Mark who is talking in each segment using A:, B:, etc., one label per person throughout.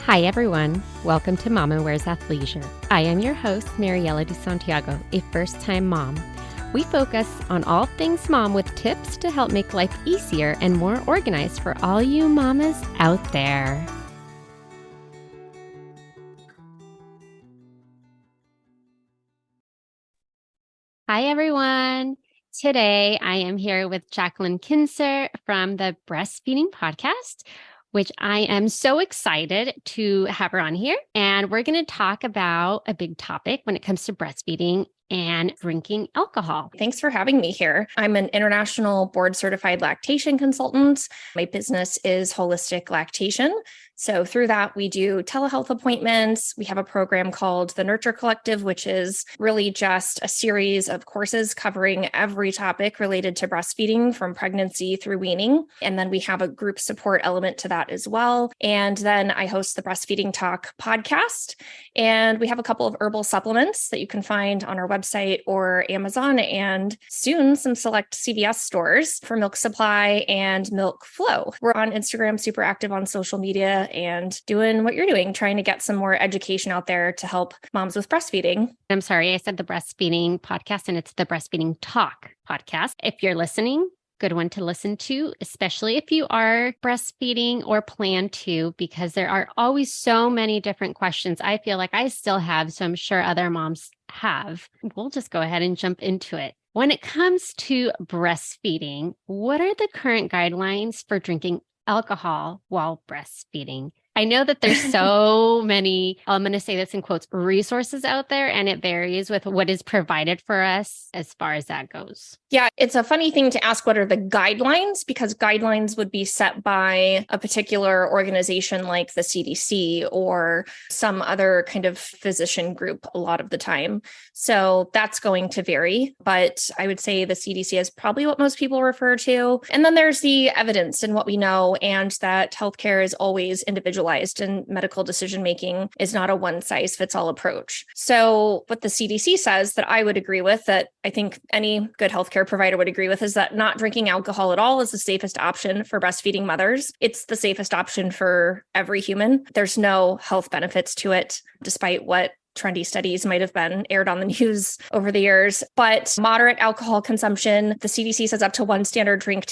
A: Hi, everyone. Welcome to Mama Wears Athleisure. I am your host, Mariela de Santiago, a first-time mom. We focus on all things mom with tips to help make life easier and more organized for all you mamas out there. Hi, everyone. Today, I am here with Jacqueline Kincer from the Breastfeeding Podcast, which I am so excited to have her on here. And we're going to talk about a big topic when it comes to breastfeeding and drinking alcohol.
B: Thanks for having me here. I'm an international board certified lactation consultant. My business is holistic lactation. So through that, we do telehealth appointments. We have a program called the Nurture Collective, which is really just a series of courses covering every topic related to breastfeeding from pregnancy through weaning. And then we have a group support element to that as well. And then I host the Breastfeeding Talk podcast. And we have a couple of herbal supplements that you can find on our website or Amazon, and soon some select CVS stores for milk supply and milk flow. We're on Instagram, super active on social media, and doing what you're doing, trying to get some more education out there to help moms with breastfeeding.
A: I'm sorry, I said the Breastfeeding Podcast, and it's the Breastfeeding Talk podcast. If you're listening, good one to listen to, especially if you are breastfeeding or plan to, because there are always so many different questions. I feel like I still have, so I'm sure other moms have. We'll just go ahead and jump into it. When it comes to breastfeeding, what are the current guidelines for drinking alcohol while breastfeeding? I know that there's so many, I'm going to say this in quotes, resources out there, and it varies with what is provided for us as far as that goes.
B: Yeah, it's a funny thing to ask what are the guidelines, because guidelines would be set by a particular organization like the CDC or some other kind of physician group a lot of the time. So that's going to vary, but I would say the CDC is probably what most people refer to. And then there's the evidence and what we know, and that healthcare is always individualized, and medical decision-making is not a one-size-fits-all approach. So what the CDC says that I would agree with, that I think any good healthcare provider would agree with, is that not drinking alcohol at all is the safest option for breastfeeding mothers. It's the safest option for every human. There's no health benefits to it, despite what trendy studies might have been aired on the news over the years. But moderate alcohol consumption, the CDC says up to one standard drink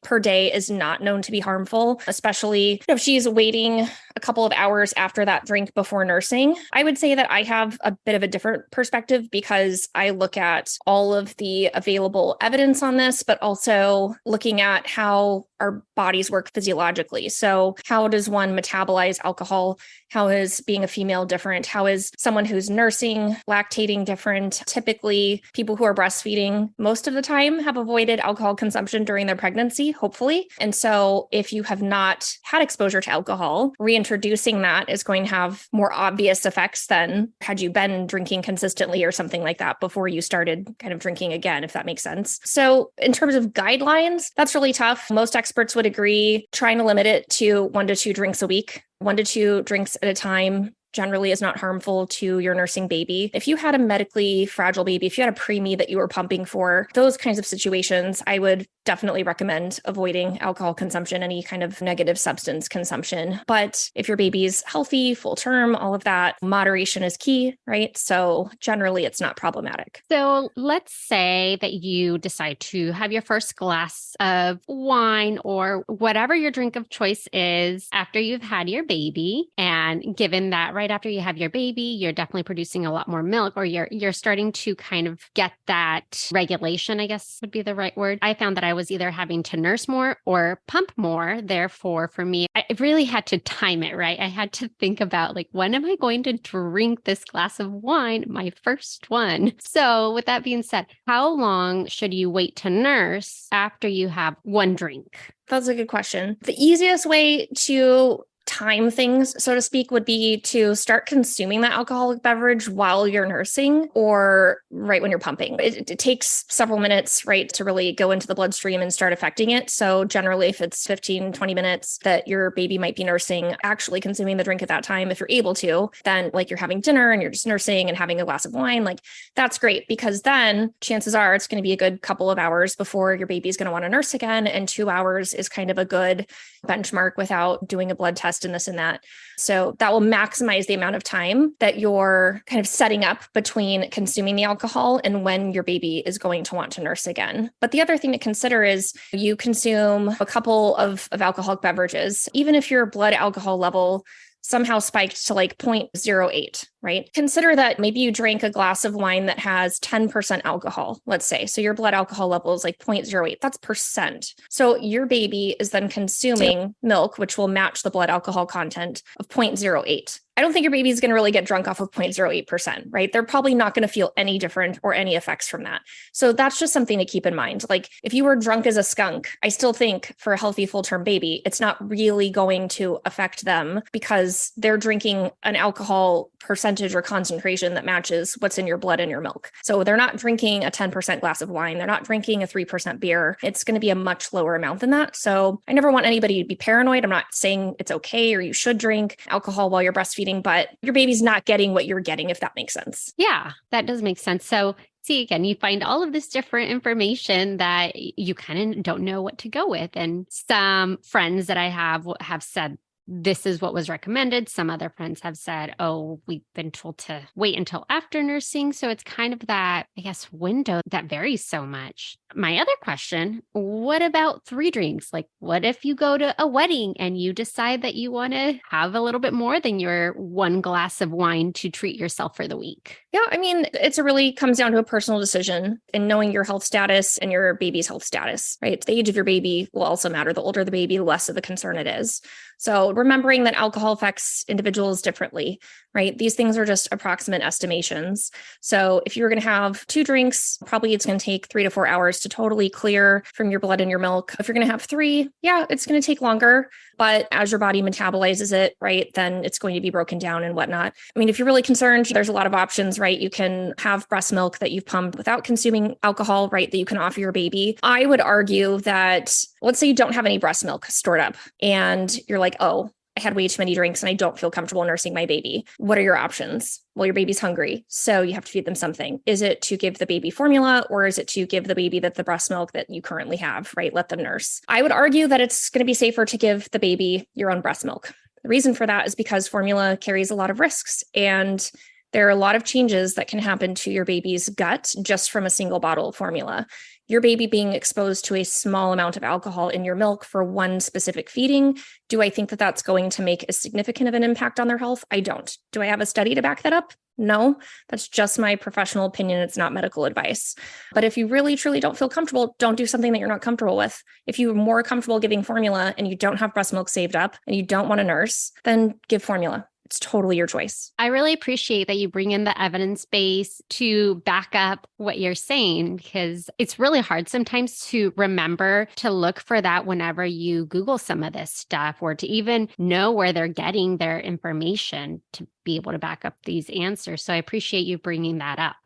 B: per day is not known to be harmful, especially if she's waiting a couple of hours after that drink before nursing. I would say that I have a bit of a different perspective, because I look at all of the available evidence on this, but also looking at how our bodies work physiologically. So how does one metabolize alcohol? How is being a female different? How is someone who's nursing, lactating different? Typically, people who are breastfeeding most of the time have avoided alcohol consumption during their pregnancy, hopefully. And so if you have not had exposure to alcohol, reintroducing that is going to have more obvious effects than had you been drinking consistently or something like that before you started kind of drinking again, if that makes sense. So in terms of guidelines, that's really tough. Most experts would agree trying to limit it to 1 to 2 drinks a week. 1 to 2 drinks at a time generally is not harmful to your nursing baby. If you had a medically fragile baby, if you had a preemie that you were pumping for, those kinds of situations, I would definitely recommend avoiding alcohol consumption, any kind of negative substance consumption. But if your baby's healthy, full term, all of that, moderation is key, right? So generally it's not problematic.
A: So let's say that you decide to have your first glass of wine or whatever your drink of choice is after you've had your baby. And given that right after you have your baby, you're definitely producing a lot more milk, or you're starting to kind of get that regulation, I guess would be the right word. I found that I was either having to nurse more or pump more. Therefore, for me, I really had to time it, right? I had to think about, like, when am I going to drink this glass of wine, my first one? So with that being said, how long should you wait to nurse after you have one drink?
B: That's a good question. The easiest way to time things, so to speak, would be to start consuming that alcoholic beverage while you're nursing or right when you're pumping. It takes several minutes, right, to really go into the bloodstream and start affecting it. So generally, if it's 15, 20 minutes that your baby might be nursing, actually consuming the drink at that time, if you're able to, then like you're having dinner and you're just nursing and having a glass of wine, like that's great, because then chances are it's going to be a good couple of hours before your baby's going to want to nurse again. And 2 hours is kind of a good benchmark without doing a blood test test and this and that. So that will maximize the amount of time that you're kind of setting up between consuming the alcohol and when your baby is going to want to nurse again. But the other thing to consider is you consume a couple of alcoholic beverages, even if your blood alcohol level somehow spiked to like 0.08, right? Consider that maybe you drank a glass of wine that has 10% alcohol, let's say. So your blood alcohol level is like 0.08. That's percent. So your baby is then consuming milk, which will match the blood alcohol content of 0.08. I don't think your baby is going to really get drunk off of 0.08%, right? They're probably not going to feel any different or any effects from that. So that's just something to keep in mind. Like if you were drunk as a skunk, I still think for a healthy full-term baby, it's not really going to affect them because they're drinking an alcohol percentage or concentration that matches what's in your blood and your milk. So they're not drinking a 10% glass of wine. They're not drinking a 3% beer. It's going to be a much lower amount than that. So I never want anybody to be paranoid. I'm not saying it's okay or you should drink alcohol while you're breastfeeding, but your baby's not getting what you're getting, if that makes sense.
A: Yeah, that does make sense. So see, again, you find all of this different information that you kind of don't know what to go with. And some friends that I have said, this is what was recommended. Some other friends have said, oh, we've been told to wait until after nursing. So it's kind of that, I guess, window that varies so much. My other question, what about 3 drinks? Like, what if you go to a wedding and you decide that you want to have a little bit more than your 1 glass of wine to treat yourself for the week?
B: Yeah, I mean, it's really comes down to a personal decision and knowing your health status and your baby's health status, right? The age of your baby will also matter. The older the baby, the less of a concern it is. So remembering that alcohol affects individuals differently, right? These things are just approximate estimations. So if you're going to have 2 drinks, probably it's going to take 3 to 4 hours to totally clear from your blood and your milk. If you're going to have 3, yeah, it's going to take longer. But as your body metabolizes it, right, then it's going to be broken down and whatnot. I mean, if you're really concerned, there's a lot of options, right? You can have breast milk that you've pumped without consuming alcohol, right, that you can offer your baby. I would argue that, let's say you don't have any breast milk stored up and you're like, oh, I had way too many drinks and I don't feel comfortable nursing my baby. What are your options? Well, your baby's hungry, so you have to feed them something. Is it to give the baby formula or is it to give the baby the breast milk that you currently have, right? Let them nurse. I would argue that it's going to be safer to give the baby your own breast milk. The reason for that is because formula carries a lot of risks and there are a lot of changes that can happen to your baby's gut just from a single bottle of formula. Your baby being exposed to a small amount of alcohol in your milk for one specific feeding, do I think that that's going to make as significant of an impact on their health? I don't. Do I have a study to back that up? No, that's just my professional opinion. It's not medical advice. But if you really, truly don't feel comfortable, don't do something that you're not comfortable with. If you're more comfortable giving formula and you don't have breast milk saved up and you don't want to nurse, then give formula. It's totally your choice.
A: I really appreciate that you bring in the evidence base to back up what you're saying, because it's really hard sometimes to remember to look for that whenever you Google some of this stuff or to even know where they're getting their information to be able to back up these answers. So I appreciate you bringing that up.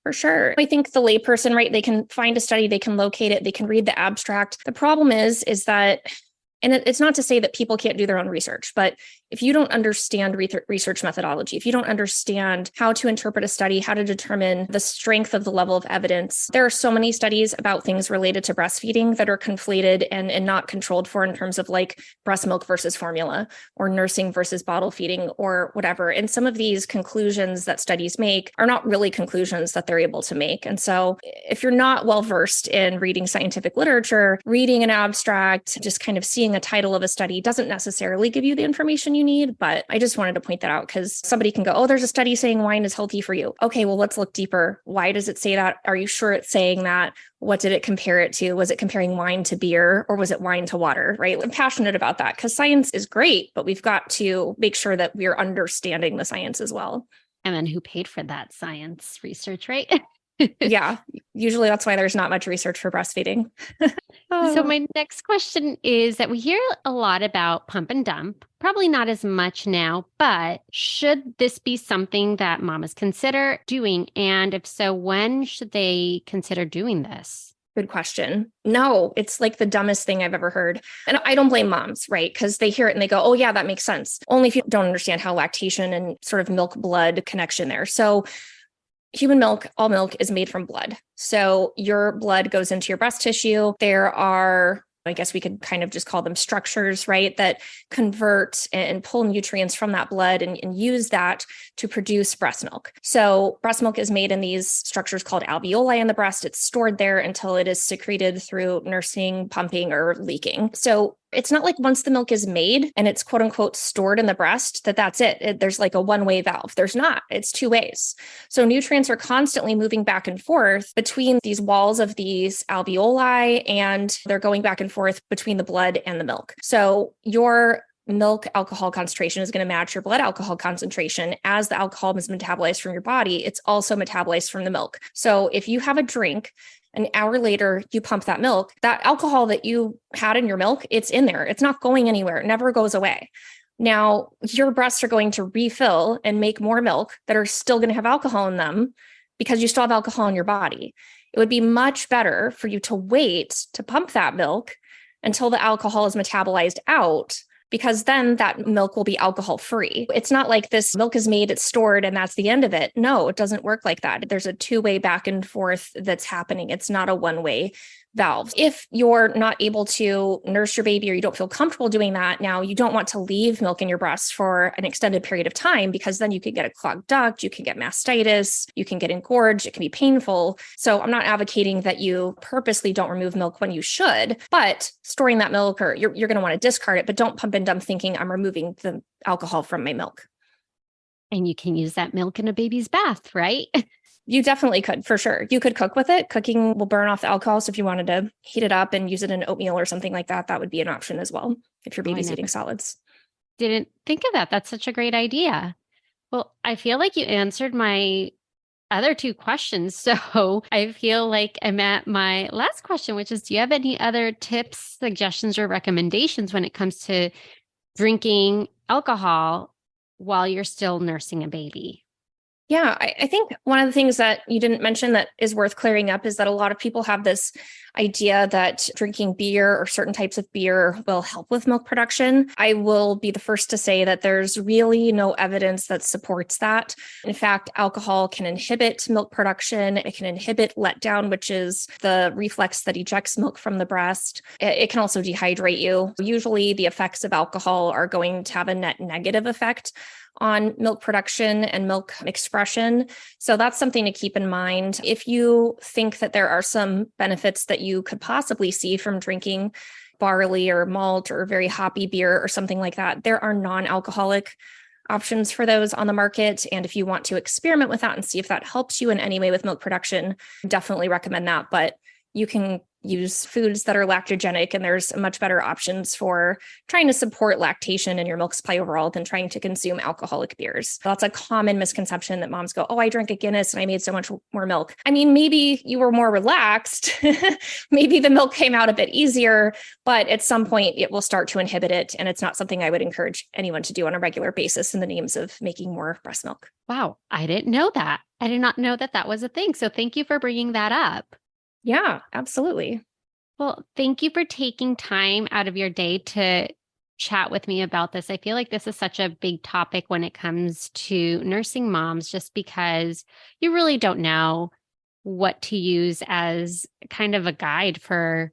B: For sure. I think the layperson, right, they can find a study, they can locate it, they can read the abstract. The problem is that, and it's not to say that people can't do their own research, but if you don't understand research methodology, if you don't understand how to interpret a study, how to determine the strength of the level of evidence, there are so many studies about things related to breastfeeding that are conflated and not controlled for in terms of like breast milk versus formula or nursing versus bottle feeding or whatever. And some of these conclusions that studies make are not really conclusions that they're able to make. And so if you're not well versed in reading scientific literature, reading an abstract, just kind of seeing a title of a study doesn't necessarily give you the information you need. But I just wanted to point that out because somebody can go, oh, there's a study saying wine is healthy for you. Okay, well, let's look deeper. Why does it say that? Are you sure it's saying that? What did it compare it to? Was it comparing wine to beer or was it wine to water, right? I'm passionate about that because science is great, but we've got to make sure that we're understanding the science as well.
A: And then who paid for that science research, right?
B: Yeah, usually that's why there's not much research for breastfeeding.
A: So my next question is that we hear a lot about pump and dump, probably not as much now, but should this be something that mamas consider doing? And if so, when should they consider doing this?
B: Good question. No, it's like the dumbest thing I've ever heard. And I don't blame moms, right? Because they hear it and they go, oh yeah, that makes sense. Only if you don't understand how lactation and sort of milk blood connection there. So human milk, all milk is made from blood. So your blood goes into your breast tissue. There are I guess we could kind of just call them structures, right? That convert and pull nutrients from that blood and use that to produce breast milk. So breast milk is made in these structures called alveoli in the breast. It's stored there until it is secreted through nursing, pumping, or leaking. So it's not like once the milk is made and it's quote unquote stored in the breast, that's it. There's like a one-way valve. There's not. It's two ways. So nutrients are constantly moving back and forth between these walls of these alveoli, and they're going back and forth between the blood and the milk. So your milk alcohol concentration is going to match your blood alcohol concentration. As the alcohol is metabolized from your body, it's also metabolized from the milk. So if you have a drink, an hour later, you pump that milk, that alcohol that you had in your milk, it's in there. It's not going anywhere. It never goes away. Now, your breasts are going to refill and make more milk that are still going to have alcohol in them because you still have alcohol in your body. It would be much better for you to wait to pump that milk until the alcohol is metabolized out, because then that milk will be alcohol free. It's not like this milk is made, it's stored, and that's the end of it. No, it doesn't work like that. There's a two-way back and forth that's happening. It's not a one-way valve. If you're not able to nurse your baby or you don't feel comfortable doing that, now you don't want to leave milk in your breast for an extended period of time, because then you could get a clogged duct, you can get mastitis, you can get engorged, it can be painful. So I'm not advocating that you purposely don't remove milk when you should, but storing that milk, or you're going to want to discard it, but don't pump and dump thinking I'm removing the alcohol from my milk.
A: And you can use that milk in a baby's bath, right?
B: You definitely could, for sure. You could cook with it. Cooking will burn off the alcohol. So if you wanted to heat it up and use it in oatmeal or something like that, that would be an option as well if your baby's eating solids.
A: Didn't think of that. That's such a great idea. Well, I feel like you answered my other two questions. So I feel like I'm at my last question, which is, do you have any other tips, suggestions, or recommendations when it comes to drinking alcohol while you're still nursing a baby?
B: Yeah, I think one of the things that you didn't mention that is worth clearing up is that a lot of people have this idea that drinking beer or certain types of beer will help with milk production. I will be the first to say that there's really no evidence that supports that. In fact, alcohol can inhibit milk production. It can inhibit letdown, which is the reflex that ejects milk from the breast. It can also dehydrate you. Usually the effects of alcohol are going to have a net negative effect on milk production and milk expression. So that's something to keep in mind. If you think that there are some benefits that you could possibly see from drinking barley or malt or very hoppy beer or something like that, there are non-alcoholic options for those on the market. And if you want to experiment with that and see if that helps you in any way with milk production, definitely recommend that. But you can use foods that are lactogenic, and there's much better options for trying to support lactation in your milk supply overall than trying to consume alcoholic beers. That's a common misconception that moms go, oh, I drank a Guinness and I made so much more milk. I mean, maybe you were more relaxed. Maybe the milk came out a bit easier, but at some point it will start to inhibit it. And it's not something I would encourage anyone to do on a regular basis in the names of making more breast milk.
A: Wow, I didn't know that. I did not know that that was a thing. So thank you for bringing that up.
B: Yeah, absolutely.
A: Well, thank you for taking time out of your day to chat with me about this. I feel like this is such a big topic when it comes to nursing moms, just because you really don't know what to use as kind of a guide for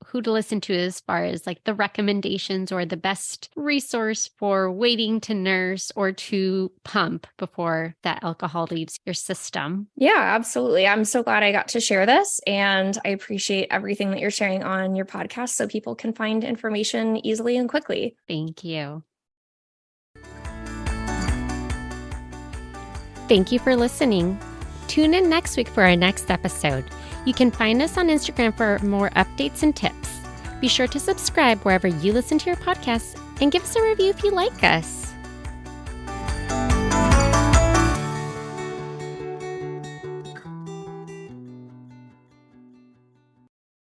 A: who to listen to as far as like the recommendations or the best resource for waiting to nurse or to pump before that alcohol leaves your system.
B: Yeah, absolutely. I'm so glad I got to share this, and I appreciate everything that you're sharing on your podcast so people can find information easily and quickly.
A: Thank you. Thank you for listening. Tune in next week for our next episode. You can find us on Instagram for more updates and tips. Be sure to subscribe wherever you listen to your podcasts and give us a review if you like us.